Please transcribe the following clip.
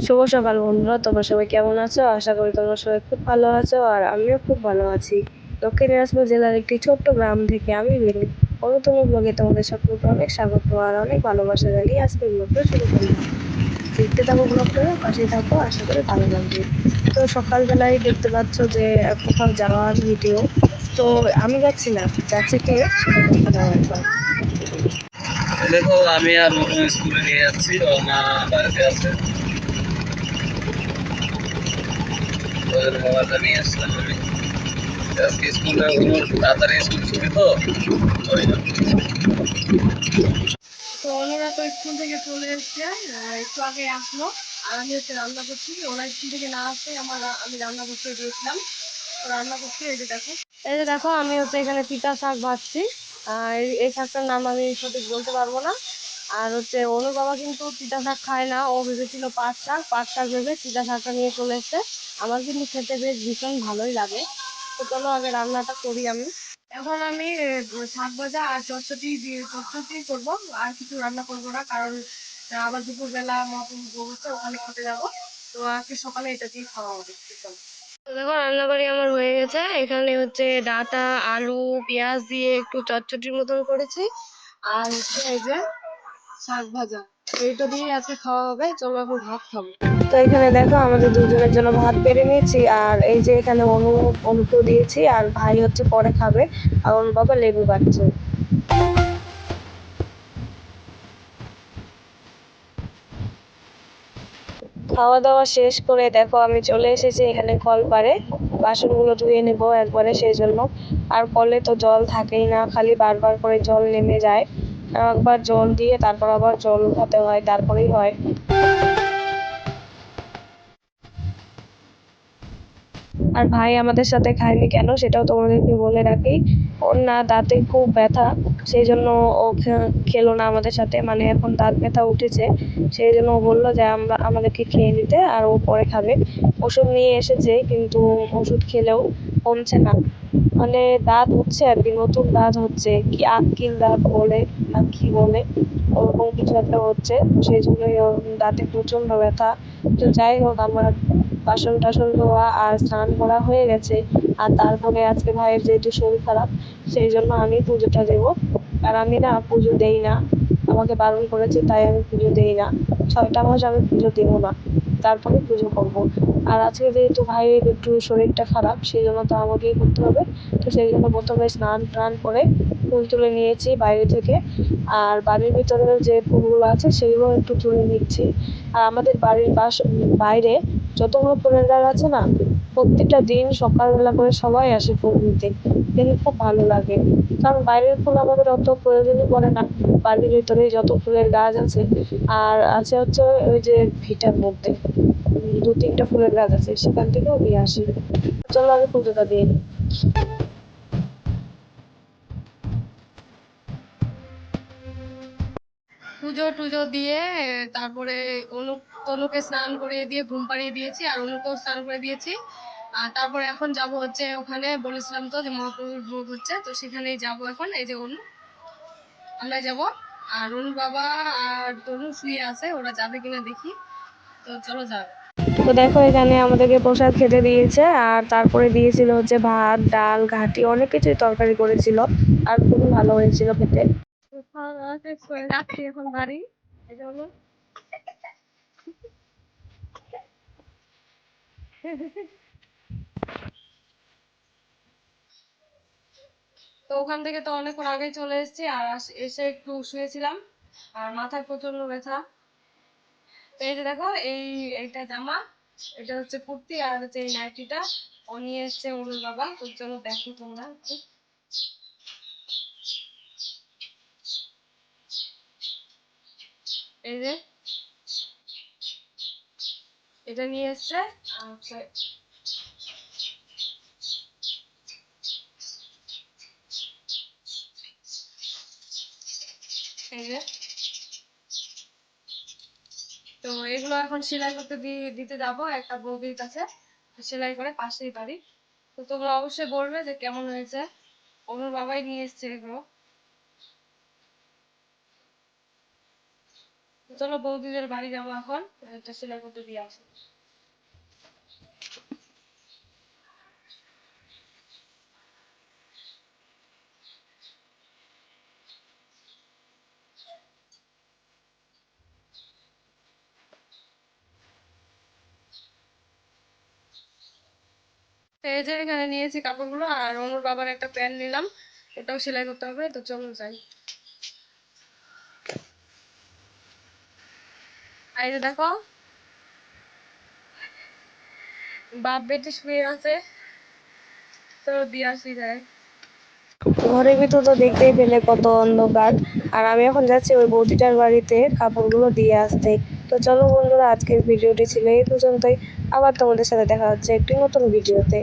শুভ সকাল বন্ধুরা, তোমরা সবাই কেমন আছো? আশা করি তোমরা সবাই খুব ভালো আছো, আর আমিও খুব ভালো আছি। দক্ষিণ দিনাজপুর জেলার একটি ছোট্ট গ্রাম থেকে আমি বেরোই অন্যতম ব্লগে তোমাদের সকলকে অনেক স্বাগত আর অনেক ভালোবাসা জানিয়ে আজকে ব্লগটা শুরু করলাম। দেখতে থাকো ব্লগটা, পাশে থাকো, আশা করি ভালো লাগবে। তো সকালবেলায় দেখতে পাচ্ছ যে কোথাও যাওয়ার ভিডিও। তো আমি যাচ্ছি না, যাচ্ছে কে সেটা দেখতে দাও একবার। দেখো, আমি আর অনু স্কুলে নিয়ে যাচ্ছি। ও মা বাড়িতে আছে, ওদের মোবাইলটা নিয়ে আসলাম আমি। আজকে স্কুলে অনুর তাড়াতাড়ি স্কুল ছুটি তো, ওই জন্য। তো ওনারা তো স্কুল থেকে চলে এসছে, একটু আগে আসলো। আর আমি হচ্ছে রান্না করছি, ওরা স্কুল থেকে না আসতে আমি রান্না করতে দিয়েছিলাম। তো রান্না করছি, এই যে দেখো আমি হচ্ছে এখানে পিতা শাক ভাজছি। আর এই শাকটার নাম আমি সঠিক বলতে পারবো না। আর হচ্ছে অনুর বাবা কিন্তু পিতা শাক খায় না, ও ভেবেছিল পাট শাক ভেবে পিতা শাকটা নিয়ে চলে এসছে। আমার কিন্তু খেতে বেশ ভীষণ ভালোই লাগে। তো চলো আগে রান্নাটা করি আমি। এখন আমি শাক ভাজা আর চচ্চড়ি করবো। আর কিছু রান্না করবো না, কারণ আবার দুপুরবেলা মতন বলছে ওখানে খেতে যাবো। তো আজকে সকালে এটা দিয়ে খাওয়া হবে। তো দেখো রান্নাবাড়ি আমার হয়ে গেছে। এখানে হচ্ছে ডাঁটা, আলু, পেঁয়াজ দিয়ে একটু চচ্চড়ির মতন করেছি। আর হচ্ছে এই যে শাক ভাজা, এইটা দিয়ে আজকে খাওয়া হবে। চলো এখন ভাত খাবো। তো এখানে দেখো আমাদের দুজনের জন্য ভাত বেড়ে নিয়েছি, আর এই যে এখানে অনুকেও দিয়েছি, আর ভাই হচ্ছে পরে খাবে, আর ওর বাবা লেবু কাটছে। খাওয়া দাওয়া শেষ করে দেখো আমি চলে এসেছি এখানে কলপাড়ে। বাসনগুলো ধুয়ে নেবো একবারে, সেই জন্য। আর কলে তো জল থাকেই না, খালি বারবার করে জল নেমে যায়। একবার জল দিয়ে তারপর আবার জল উঠাতে হয়, তারপরেই হয়। আর ভাই আমাদের সাথে খায়নি কেন সেটাও তোমাদেরকে বলে রাখি। ওর না দাঁতে খুব ব্যথা, সেই জন্য ও খেলো না আমাদের সাথে, মানে এখন দাঁত ব্যথা উঠেছে। সেই জন্য ও বললো যে আমাদেরকে খেয়ে নিতে, আর ও পরে খাবে। ওষুধ নিয়ে এসেছে, কিন্তু ওষুধ খেলেও কমছে না। মানে দাঁত হচ্ছে আর কি, নতুন দাঁত হচ্ছে, কি আক্কিল দাঁত বলে না কি বলে, ওরকম কিছু একটা হচ্ছে। সেই জন্যই ওর দাঁতে প্রচন্ড ব্যথা। তো যাই হোক, আমার বাসন টাসন ধোয়া আর স্নান করা হয়ে গেছে। আর তারপরে আজকে ভাইয়ের যেহেতু শরীর খারাপ, সেই জন্য আমি পুজোটা দেবো। আর আমি না পুজো দেই না, আমাকে বারণ করেছে, তাই আমি পুজো দেই না। 6টা মাস আমি পুজো দেবো না, তারপরে পুজো করবো। আর আজকে যেহেতু ভাইয়ের একটু শরীরটা খারাপ, সেই জন্য তো আমাকেই করতে হবে। তো সেই জন্য প্রথমে স্নান টান করে ফুল তুলে নিয়েছি বাইরে থেকে। আর বাড়ির ভিতরে যে ফুলগুলো আছে সেগুলো একটু তুলে নিচ্ছি। আর আমাদের বাড়ির বাইরে যতগুলো ফুলের গাছ আছে না, প্রত্যেকটা দিন সকালবেলা করে সবাই আসে ফুল নিতে। দেখে খুব ভালো লাগে, কারণ বাইরের ফুল আমাদের অত প্রয়োজনই পড়ে না। বাড়ির ভিতরে যত ফুলের গাছ আছে, আর আছে হচ্ছে ওই যে ভিটার মধ্যে 2-3টা ফুলের গাছ আছে, সেখান থেকেও নিয়ে আসি। চলো আমি পুজোটা দিই। পুজো টুজো দিয়ে তারপরে অনুকে স্নান করিয়ে দিয়ে ঘুম পাড়িয়ে দিয়েছি, আর অনুকেও স্নান করে দিয়েছি। আর তারপরে এখন যাব হচ্ছে ওখানে, বলেছিলাম তো যে মহাপ্রভুর ভোগ হচ্ছে, তো সেখানেই যাব এখন। এই যে অনু, আমরা যাব। আর অনুর বাবা আর তনু শুয়ে আছে, ওরা যাবে কিনা দেখি। তো চলো যাবে। তো দেখো এখানে আমাদেরকে প্রসাদ খেতে দিয়েছে, আর তারপরে দিয়েছিল হচ্ছে ভাত, ডাল, ঘাটি, অনেক কিছুই তরকারি করেছিল। আর খুবই ভালো হয়েছিল খেতে। তো খাওয়া দাওয়া শেষ করে যাচ্ছি এখন বাড়ি। এই জন্য তো ওখান থেকে তো অনেকক্ষণ আগেই চলে এসেছি, আর এসে একটু শুয়েছিলাম। আর মাথায় প্রচন্ড ব্যথা। তো এই যে দেখো, এইটা জামা, এটা হচ্ছে কুর্তি, আর হচ্ছে এই নাইটিটা ও নিয়ে এসছে ওর বাবা। তো চলো দেখো তোমরা। এই যে এটা নিয়ে এসছে। আর হচ্ছে এই যে, তো এগুলো এখন সেলাই করতে দিতে যাবো একটা বৌদির কাছে, সেলাই করে পাশেই বাড়ি। তো তোমরা অবশ্যই বলবে যে কেমন হয়েছে। ওর বাবাই নিয়ে এসছে এগুলো। তো চলো বৌদিদের বাড়ি যাবো এখন, সেলাই করতে দিয়ে আসি। তো এই যে এখানে নিয়েছি কাপড়গুলো, আর অনুর বাবার একটা প্যান্ট নিলাম, এটাও সেলাই করতে হবে, তো চলো যাই। আর এই যে দেখো বাপ বেটি শুয়ে আছে, তো দিয়ে আসি যায়। ঘরের ভিতর তো দেখতেই পেলে কত অন্ধকার, আর আমি এখন যাচ্ছি ওই বৌদিটার বাড়িতে কাপড়গুলো দিয়ে আসতে। তো চলো বন্ধুরা, আজকের ভিডিওটি ছিল এই পর্যন্তই। আবার তোমাদের সাথে দেখা হচ্ছে একটি নতুন ভিডিওতে।